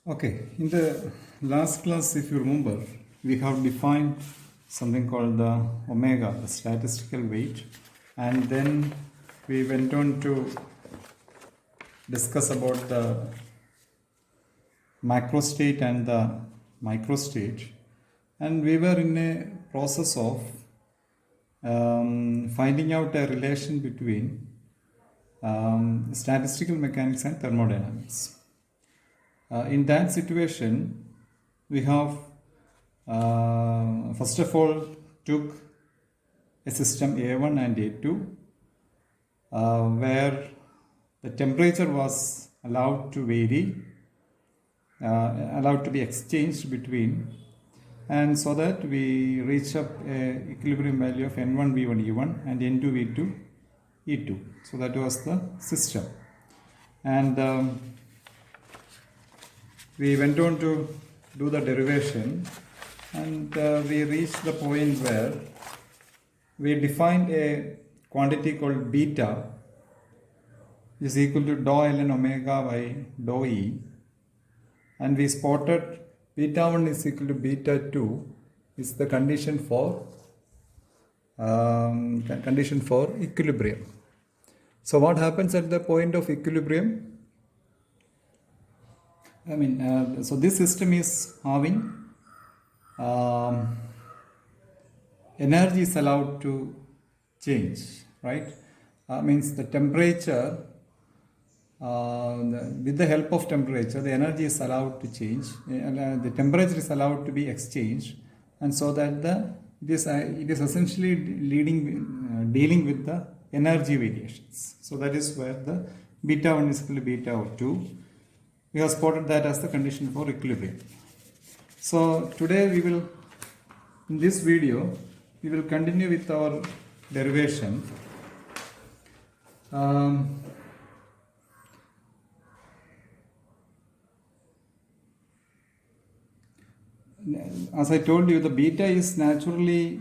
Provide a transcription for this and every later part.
Okay, in the last class, if you remember, we have defined something called the omega, the statistical weight, and then we went on to discuss about the macrostate and the microstate, and we were in a process of finding out a relation between statistical mechanics and thermodynamics. In that situation, we have first of all took a system A1 and A2 where the temperature was allowed to vary, allowed to be exchanged between, and so that we reach up a equilibrium value of N1 V1 E1 and N2 V2 E2. So that was the system, and we went on to do the derivation, and we reached the point where we defined a quantity called beta is equal to dou ln omega by dou E, and we spotted beta 1 is equal to beta 2 is the condition for equilibrium. So what happens at the point of equilibrium? So this system is having energy is allowed to change, right? Means the temperature, with the help of temperature, the energy is allowed to change. The temperature is allowed to be exchanged, and so that it is essentially dealing with the energy variations. So that is where the beta 1 is equal to beta 2. We have spotted that as the condition for equilibrium. So today in this video, we will continue with our derivation. As I told you, the beta is naturally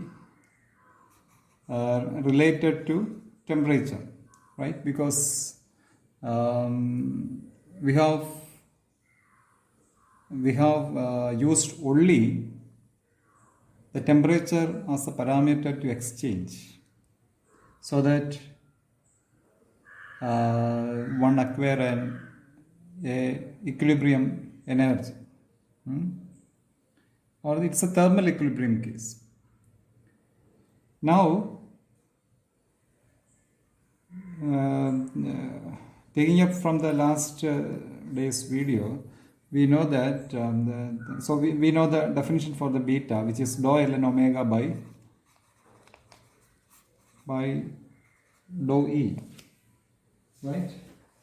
related to temperature, right? Because we have used only the temperature as a parameter to exchange, so that one acquire a equilibrium energy, or it's a thermal equilibrium case. Now, taking up from the last day's video, we know that we know the definition for the beta, which is dou ln omega by dou E, right?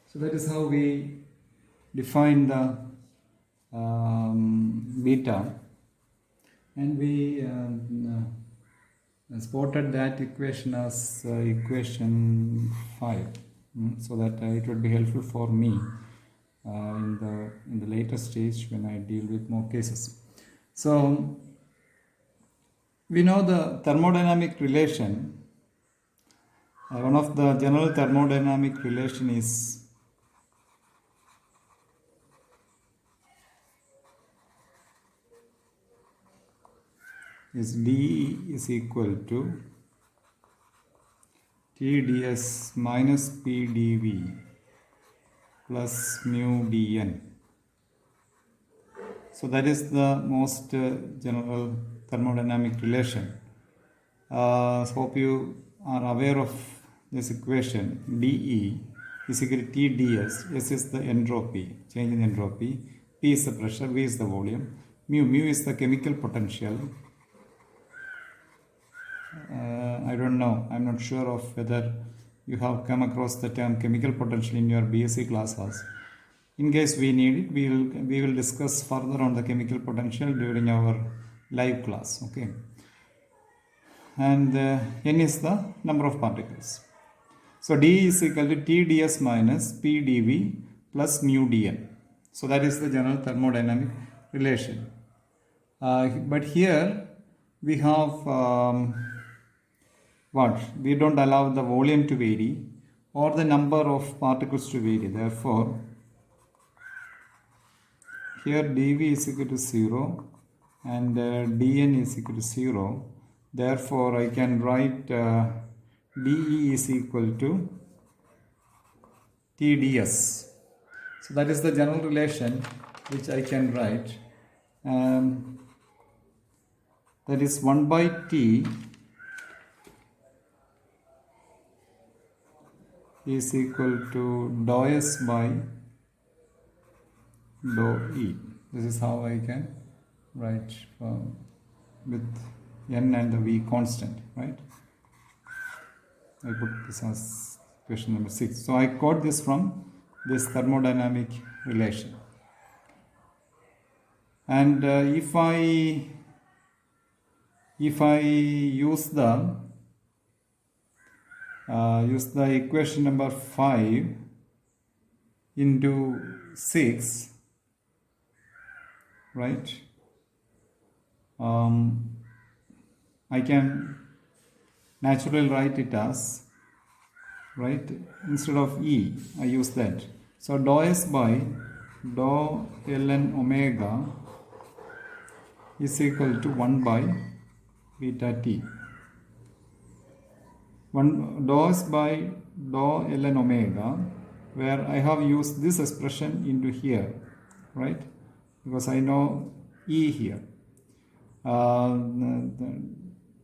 So that is how we define the beta, and we spotted that equation as equation 5, so that it would be helpful for me in the later stage when I deal with more cases. So we know the thermodynamic relation. One of the general thermodynamic relation is dE is equal to T ds minus P dV plus mu dN. So that is the most general thermodynamic relation. So hope you are aware of this equation. dE is equal to T ds. S is the entropy, change in entropy. P is the pressure, V is the volume. Mu is the chemical potential. I don't know, I'm not sure of whether you have come across the term chemical potential in your BSc classes. In case we need it, we will discuss further on the chemical potential during our live class. Okay, and N is the number of particles. So D is equal to T ds minus P dV plus mu dN. So that is the general thermodynamic relation. But here we have we don't allow the volume to vary or the number of particles to vary. Therefore, here dv is equal to 0 and dn is equal to 0. Therefore, I can write dE is equal to TdS. So that is the general relation which I can write. That is 1 by T is equal to dou S by dou E. This is how I can write with N and the V constant, right? I put this as question number 6. So I got this from this thermodynamic relation. And if I use the equation number 5 into 6, right? I can naturally write it as, right, instead of E, I use that. So dou S by dou ln omega is equal to 1 by beta T. Dou S by dou ln omega, where I have used this expression into here, right? Because I know E here.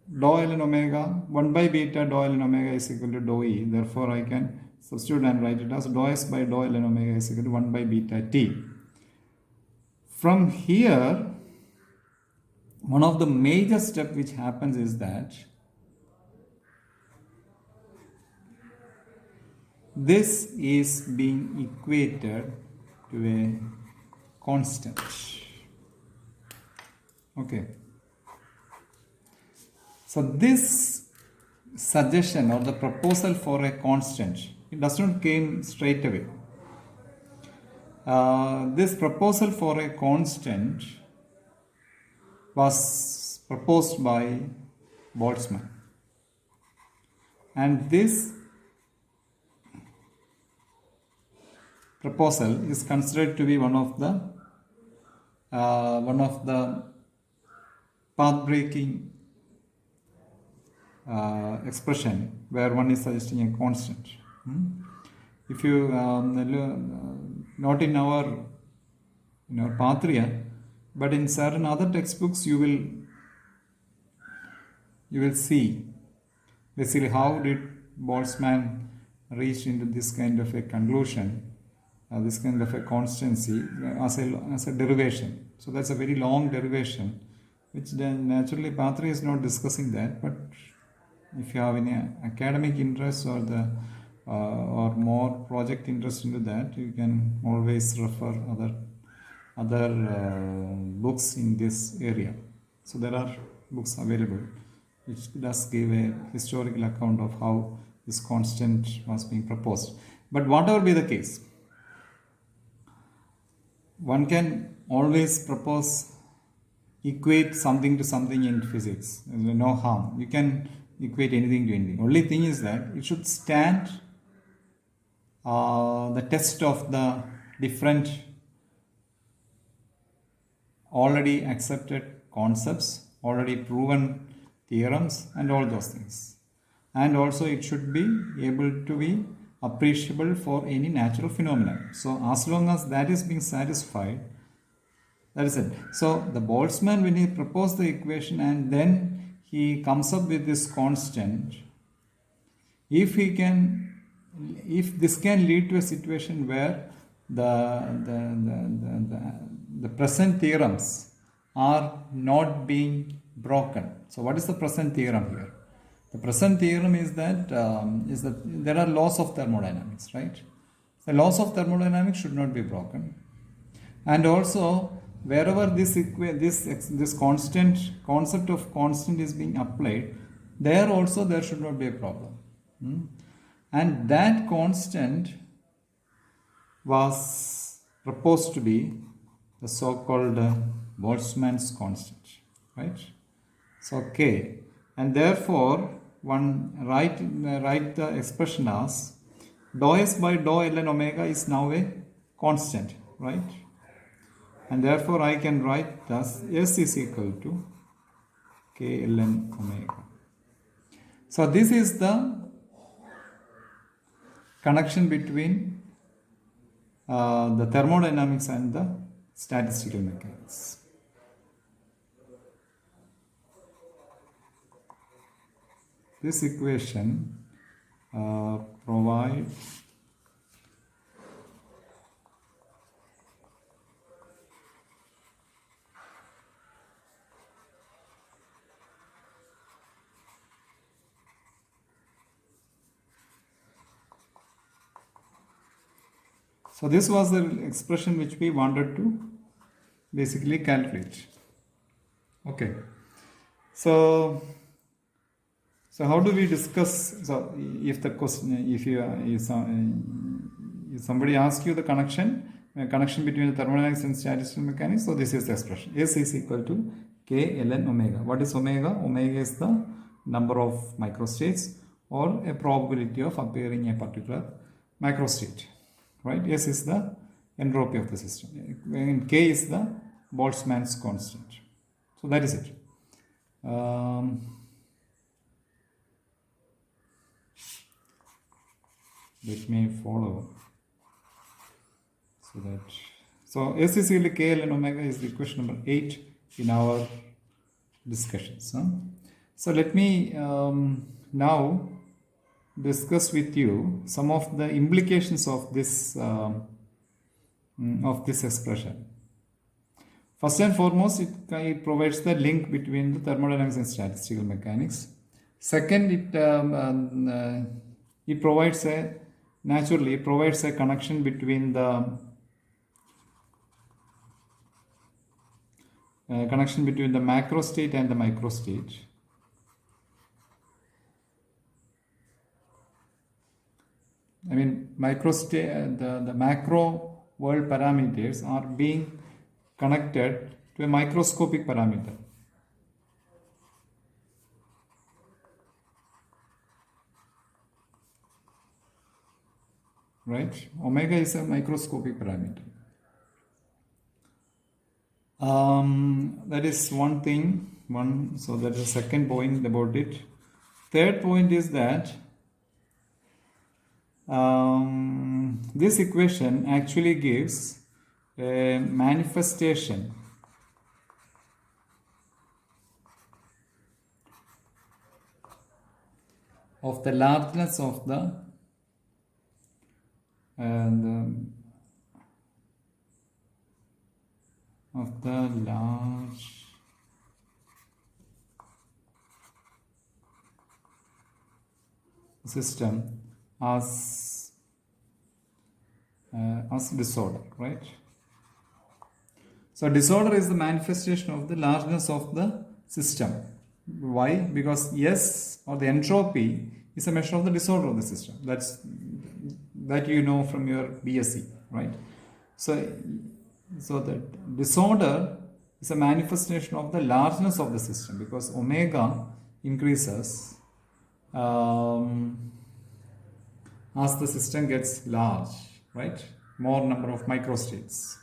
Dou ln omega, 1 by beta dou ln omega is equal to dou E. Therefore, I can substitute and write it as dou S by dou ln omega is equal to 1 by beta T. From here, one of the major steps which happens is that this is being equated to a constant. Okay. So this suggestion or the proposal for a constant, it does not come straight away. This proposal for a constant was proposed by Boltzmann, and this proposal is considered to be one of the path-breaking expression where one is suggesting a constant. If you not in our Part3, but in certain other textbooks you will see basically how did Boltzmann reach into this kind of a conclusion, this kind of a constancy as a derivation. So that's a very long derivation, which then naturally Part3 is not discussing that, but if you have any academic interest or or more project interest into that, you can always refer other books in this area. So there are books available which does give a historical account of how this constant was being proposed. But whatever be the case, one can always equate something to something in physics. There's no harm. You can equate anything to anything. Only thing is that it should stand the test of the different already accepted concepts, already proven theorems, and all those things. And also it should be able to be appreciable for any natural phenomenon. So as long as that is being satisfied, that is it. So the Boltzmann, when he proposed the equation and then he comes up with this constant, if this can lead to a situation where the present theorems are not being broken. So what is the present theorem here? The present theorem is that there are laws of thermodynamics, right? The laws of thermodynamics should not be broken, and also wherever this concept of constant is being applied, there also there should not be a problem. And that constant was proposed to be the so-called Boltzmann's constant, right? So K, and therefore one write the expression as dou S by dou ln omega is now a constant, right? and therefore I can write thus S is equal to k ln omega. So this is the connection between the thermodynamics and the statistical mechanics. This equation provides so this was the expression which we wanted to basically calculate. Okay. So how do we discuss? So if the question, if somebody asks you the connection between the thermodynamics and statistical mechanics, so this is the expression. S is equal to k ln omega. What is omega? Omega is the number of microstates or a probability of appearing a particular microstate. Right? S is the entropy of the system. And k is the Boltzmann's constant. So that is it. Let me follow. So S is equal to k ln omega is the equation number 8 in our discussions. So let me now discuss with you some of the implications of this expression. First and foremost, it provides the link between the thermodynamics and statistical mechanics. Second, it provides a connection between the macrostate and the microstate. I mean, the macro world parameters are being connected to a microscopic parameter. Right? Omega is a microscopic parameter. That is one thing. So that is the second point about it. Third point is that this equation actually gives a manifestation of the largeness of the large system as disorder, right? So disorder is the manifestation of the largeness of the system. Why? Because S, or the entropy, is a measure of the disorder of the system. That you know from your BSc, right? So the disorder is a manifestation of the largeness of the system, because omega increases as the system gets large, right? More number of microstates.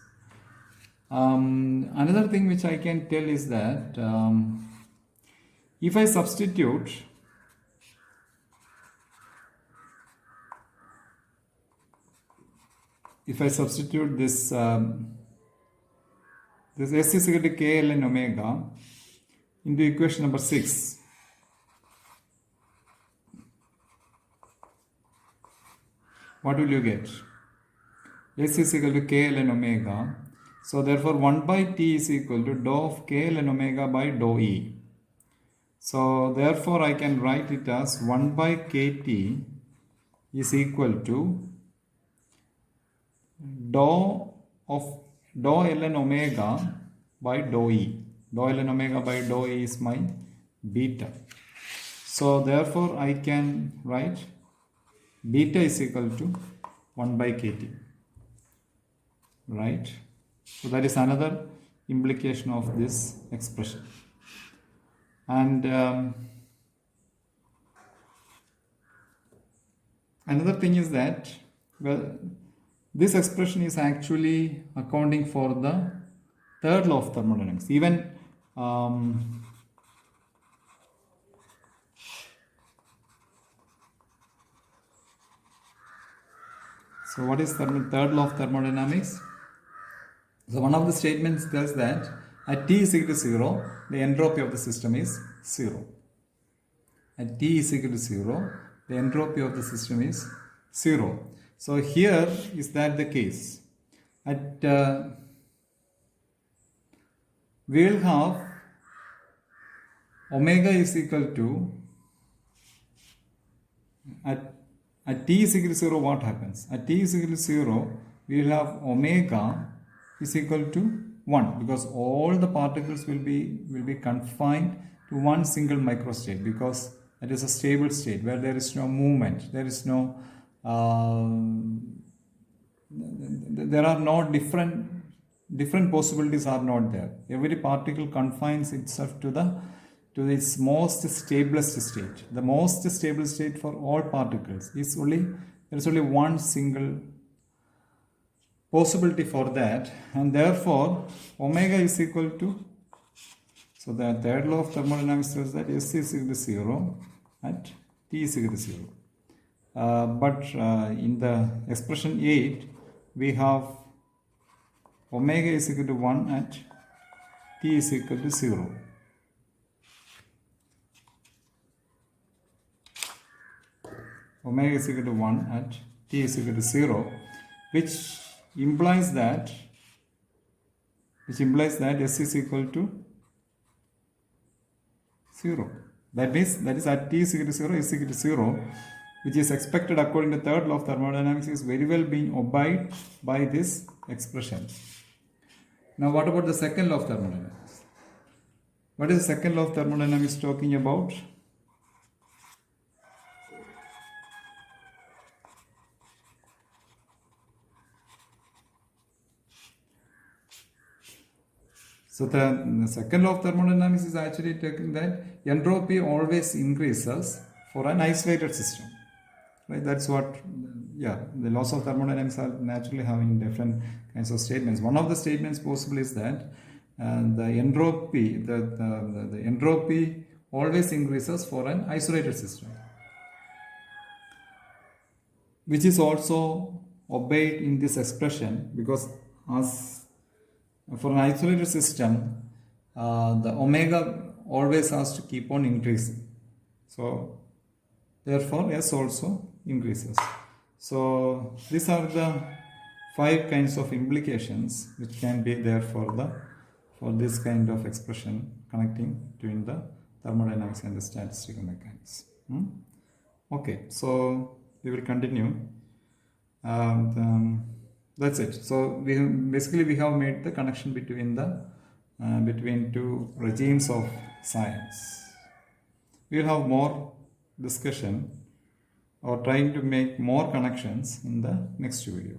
Another thing which I can tell is that if I substitute this S is equal to k ln omega into equation number 6, what will you get? S is equal to k ln omega. So therefore 1 by t is equal to dou of k ln omega by dou E. So therefore I can write it as 1 by kt is equal to dou ln omega by dou E. Dou ln omega by dou E is my beta. So therefore I can write beta is equal to 1 by kt. Right? So that is another implication of this expression. And another thing is that, well, this expression is actually accounting for the third law of thermodynamics. Even so what is third law of thermodynamics? So one of the statements tells that at T is equal to 0, the entropy of the system is 0. At T is equal to 0, the entropy of the system is 0. So here is that the case. At we will have omega is equal to at T is equal to 0, what happens? At T is equal to 0, we will have omega is equal to 1, because all the particles will be confined to one single microstate, because it is a stable state where there is no movement, there is no there are no different possibilities are not there. Every particle confines itself to its most stablest state. The most stable state for all particles is there is only one single possibility for that, and therefore omega is equal to, so the third law of thermodynamics says that S is equal to 0 at T is equal to 0. But in the expression 8, we have omega is equal to 1 at T is equal to 0. Omega is equal to 1 at T is equal to 0, which implies that S is equal to 0. That is at T is equal to 0, S is equal to 0, which is expected according to third law of thermodynamics, is very well being obeyed by this expression. Now what about the second law of thermodynamics? What is the second law of thermodynamics talking about? So the second law of thermodynamics is actually taking that entropy always increases for an isolated system. Right? That's what, the laws of thermodynamics are naturally having different kinds of statements. One of the statements possible is that the entropy always increases for an isolated system, which is also obeyed in this expression, because as for an isolated system, the omega always has to keep on increasing. So therefore S also increases. So these are the 5 kinds of implications which can be there for this kind of expression connecting between the thermodynamics and the statistical mechanics. Okay, so we will continue. That's it. So we have made the connection between between two regimes of science. We will have more discussion or trying to make more connections in the next video.